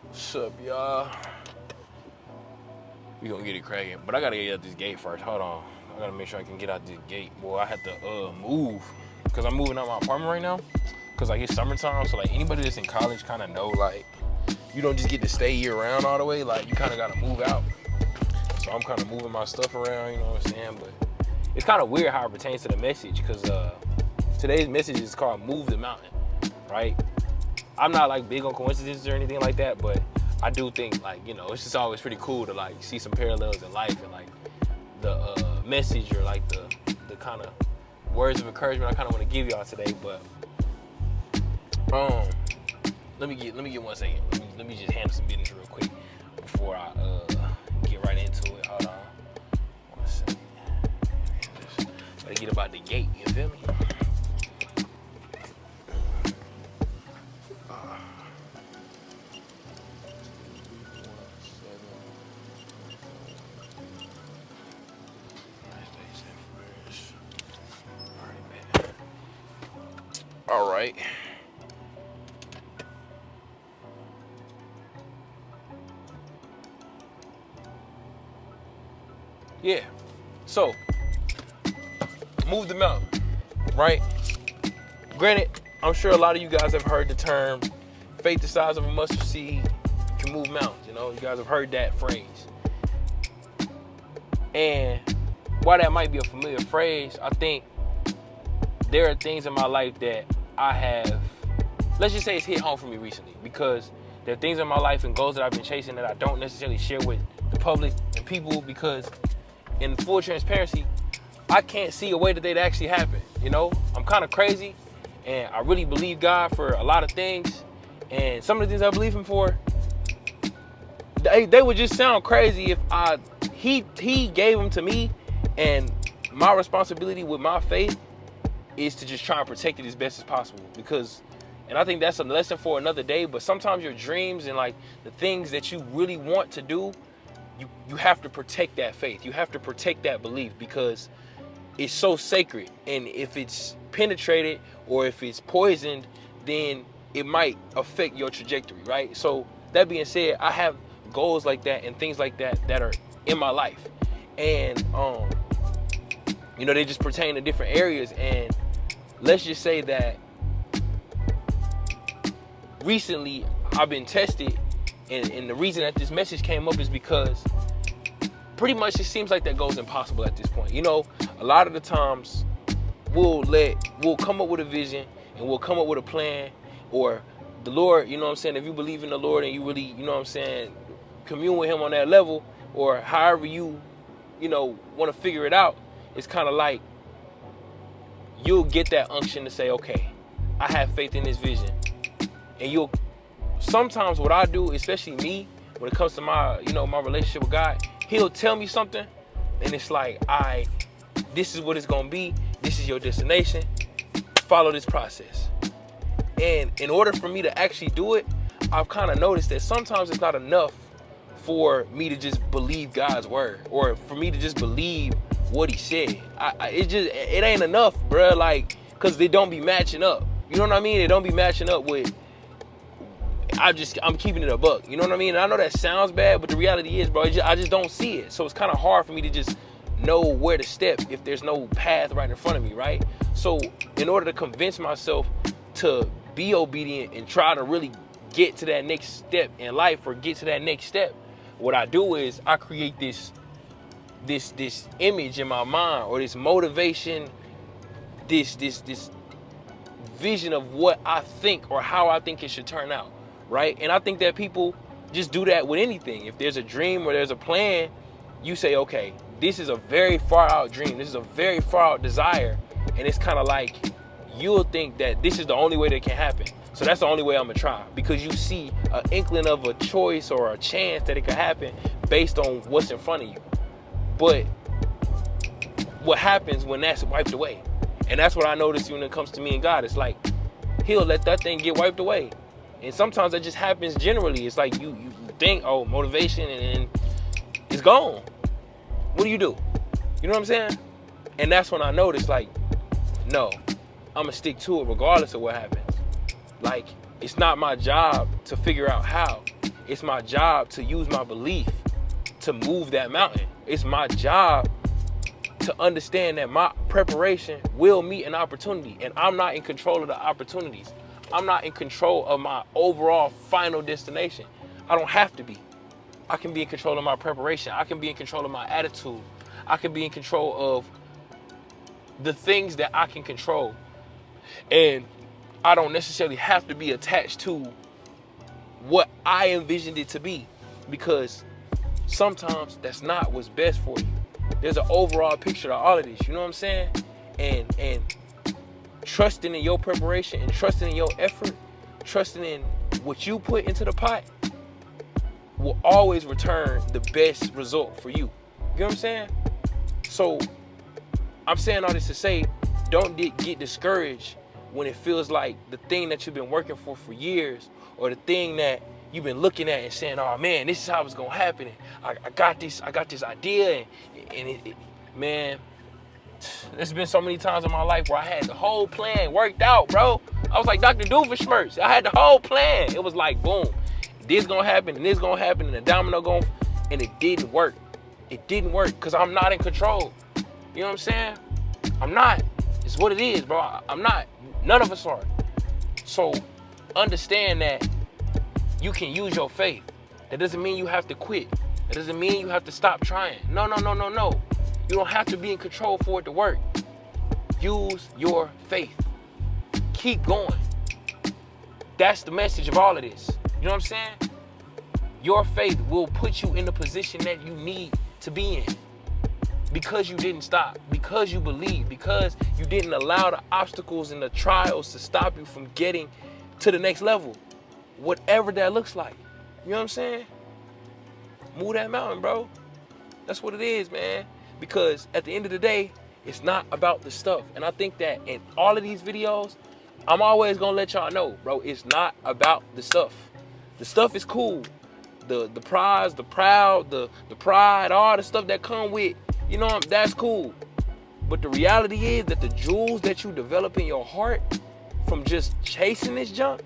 What's up, y'all? We gonna get it cracking, but I gotta get out this gate first. Hold on, I gotta make sure I can get out this gate. Boy, I have to move because I'm moving out my apartment right now. Cause like it's summertime, so like anybody that's in college kind of know like you don't just get to stay year round all the way. Like you kind of gotta move out. So I'm kind of moving my stuff around. You know what I'm saying? But it's kind of weird how it pertains to the message, cause today's message is called "Move the Mountain," right? I'm not like big on coincidences or anything like that, but I do think like, you know, it's just always pretty cool to like see some parallels in life and like the message or like the kind of words of encouragement I kind of want to give y'all today. But let me get 1 second. Let me just handle some business real quick before I get right into it. Hold on 1 second. Gotta get about the gate. You feel me? All right. Yeah. So, move the mountain, right? Granted, I'm sure a lot of you guys have heard the term faith the size of a mustard seed can move mountains. You know, you guys have heard that phrase. And while that might be a familiar phrase, I think there are things in my life that I have, let's just say it's hit home for me recently, because there are things in my life and goals that I've been chasing that I don't necessarily share with the public and people, because in full transparency, I can't see a way that they'd actually happen. You know, I'm kind of crazy and I really believe God for a lot of things, and some of the things I believe him for, they would just sound crazy if he gave them to me, and my responsibility with my faith is to just try and protect it as best as possible. Because, and I think that's a lesson for another day, but sometimes your dreams and like the things that you really want to do, you have to protect that faith. You have to protect that belief, because it's so sacred. And if it's penetrated or if it's poisoned, then it might affect your trajectory, right? So that being said, I have goals like that and things like that that are in my life. And, you know, they just pertain to different areas. And let's just say that recently I've been tested, and the reason that this message came up is because pretty much it seems like that goes impossible at this point. You know, a lot of the times we'll come up with a vision and we'll come up with a plan, or the Lord, you know what I'm saying, if you believe in the Lord and you really, you know what I'm saying, commune with him on that level, or however you know, want to figure it out, it's kind of like you'll get that unction to say, okay, I have faith in this vision. And sometimes what I do, especially me, when it comes to my, you know, my relationship with God, he'll tell me something and it's like, this is what it's going to be. This is your destination. Follow this process. And in order for me to actually do it, I've kind of noticed that sometimes it's not enough for me to just believe God's word, or for me to just believe what he said. It ain't enough, bro. Like, cause they don't be matching up. You know what I mean? They don't be matching up with. I'm keeping it a buck. You know what I mean? And I know that sounds bad, but the reality is, bro, I just don't see it. So it's kind of hard for me to just know where to step if there's no path right in front of me, right? So in order to convince myself to be obedient and try to really get to that next step in life, or get to that next step, what I do is I create this image in my mind, or this motivation, this vision of what I think or how I think it should turn out, right? And I think that people just do that with anything. If there's a dream or there's a plan, you say, okay, this is a very far out dream, this is a very far out desire, and it's kind of like you'll think that this is the only way that can happen. So that's the only way I'm gonna try, because you see an inkling of a choice or a chance that it could happen based on what's in front of you. But what happens when that's wiped away? And that's what I notice when it comes to me and God. It's like he'll let that thing get wiped away. And sometimes that just happens generally. It's like you think, oh, motivation, and then it's gone. What do? You know what I'm saying? And that's when I notice, like, no, I'm gonna stick to it regardless of what happens. Like, It's not my job to figure out how. It's my job to use my belief to move that mountain. It's my job to understand that my preparation will meet an opportunity, and I'm not in control of the opportunities. I'm not in control of my overall final destination. I don't have to be. I can be in control of my preparation. I can be in control of my attitude. I can be in control of the things that I can control. And I don't necessarily have to be attached to what I envisioned it to be, because sometimes that's not what's best for you. There's an overall picture of all of this, you know what I'm saying? And trusting in your preparation and trusting in your effort, trusting in what you put into the pot will always return the best result for you. You know what I'm saying? So I'm saying all this to say, don't get discouraged when it feels like the thing that you've been working for years, or the thing that you've been looking at and saying, oh man, this is how it's gonna happen. And I got this idea, and man, there's been so many times in my life where I had the whole plan worked out, bro. I was like Dr. Doofenshmirtz. I had the whole plan. It was like, boom, this gonna happen, and this gonna happen, and the domino going, and it didn't work. It didn't work because I'm not in control. You know what I'm saying? I'm not. It's what it is, bro. I'm not. None of us are. So understand that you can use your faith. That doesn't mean you have to quit. That doesn't mean you have to stop trying. No. You don't have to be in control for it to work. Use your faith. Keep going. That's the message of all of this. You know what I'm saying? Your faith will put you in the position that you need to be in. Because you didn't stop, because you believe, because you didn't allow the obstacles and the trials to stop you from getting to the next level. Whatever that looks like. You know what I'm saying? Move that mountain, bro. That's what it is, man. Because at the end of the day, it's not about the stuff. And I think that in all of these videos, I'm always gonna let y'all know, bro, it's not about the stuff. The stuff is cool. The prize, the proud, the pride, all the stuff that come with, you know, that's cool. But the reality is that the jewels that you develop in your heart from just chasing this junk,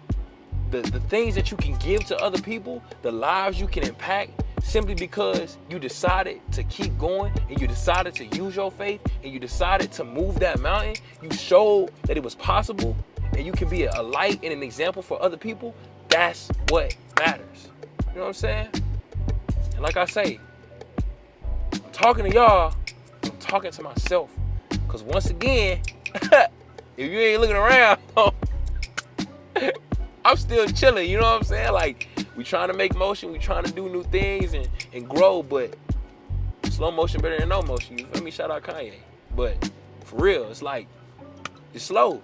the things that you can give to other people, the lives you can impact, simply because you decided to keep going and you decided to use your faith and you decided to move that mountain, you showed that it was possible and you can be a light and an example for other people. That's what matters. You know what I'm saying? And like I say, I'm talking to y'all, I'm talking to myself. Because once again, if you ain't looking around, I'm still chilling, you know what I'm saying? Like, we trying to make motion, we trying to do new things and grow, but slow motion better than no motion. You feel me? Shout out Kanye. But for real, it's like, it's slow.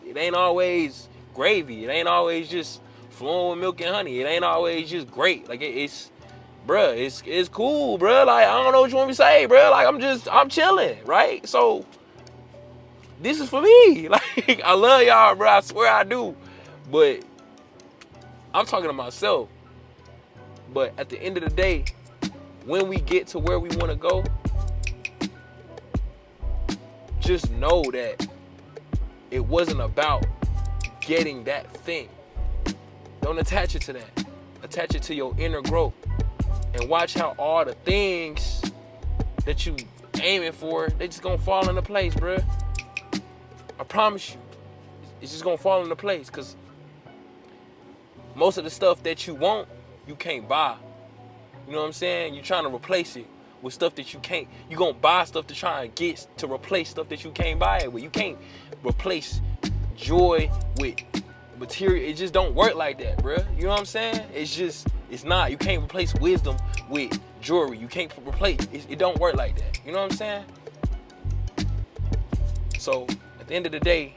It ain't always gravy. It ain't always just flowing with milk and honey. It ain't always just great. Like, it's cool, bruh. Like, I don't know what you want me to say, bruh. Like, I'm chilling, right? So, this is for me. Like, I love y'all, bruh. I swear I do. But I'm talking to myself. But at the end of the day, when we get to where we want to go, just know that it wasn't about getting that thing. Don't attach it to that. Attach it to your inner growth. And watch how all the things that you aiming for, they just gonna fall into place, bruh. I promise you. It's just gonna fall into place, because most of the stuff that you want, you can't buy. You know what I'm saying? You're trying to replace it with stuff that you can't. You're gonna buy stuff to try and get to replace stuff that you can't buy it with. You can't replace joy with material. It just don't work like that, bruh. You know what I'm saying? It's not. You can't replace wisdom with jewelry. You can't replace it. It don't work like that. You know what I'm saying? So at the end of the day,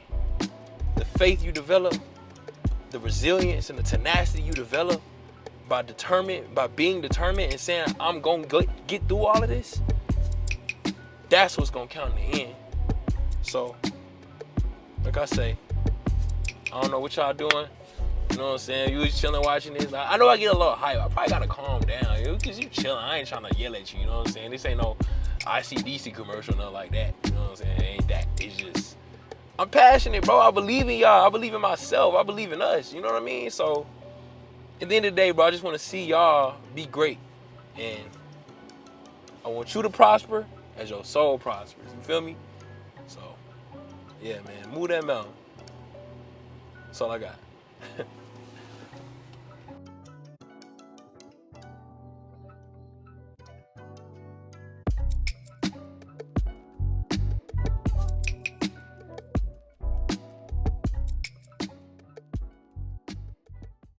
the faith you develop, the resilience and the tenacity you develop by being determined and saying, I'm gonna get through all of this, that's what's gonna count in the end. So, like I say, I don't know what y'all doing. You know what I'm saying? You was chilling watching this. I know I get a little hype. I probably gotta calm down, because you chilling. I ain't trying to yell at you. You know what I'm saying? This ain't no ICDC commercial, nothing like that. You know what I'm saying? It ain't that. It's just I'm passionate, bro. I believe in y'all. I believe in myself. I believe in us. You know what I mean? So at the end of the day, bro, I just want to see y'all be great. And I want you to prosper as your soul prospers. You feel me? So, yeah, man. Move that mountain. That's all I got.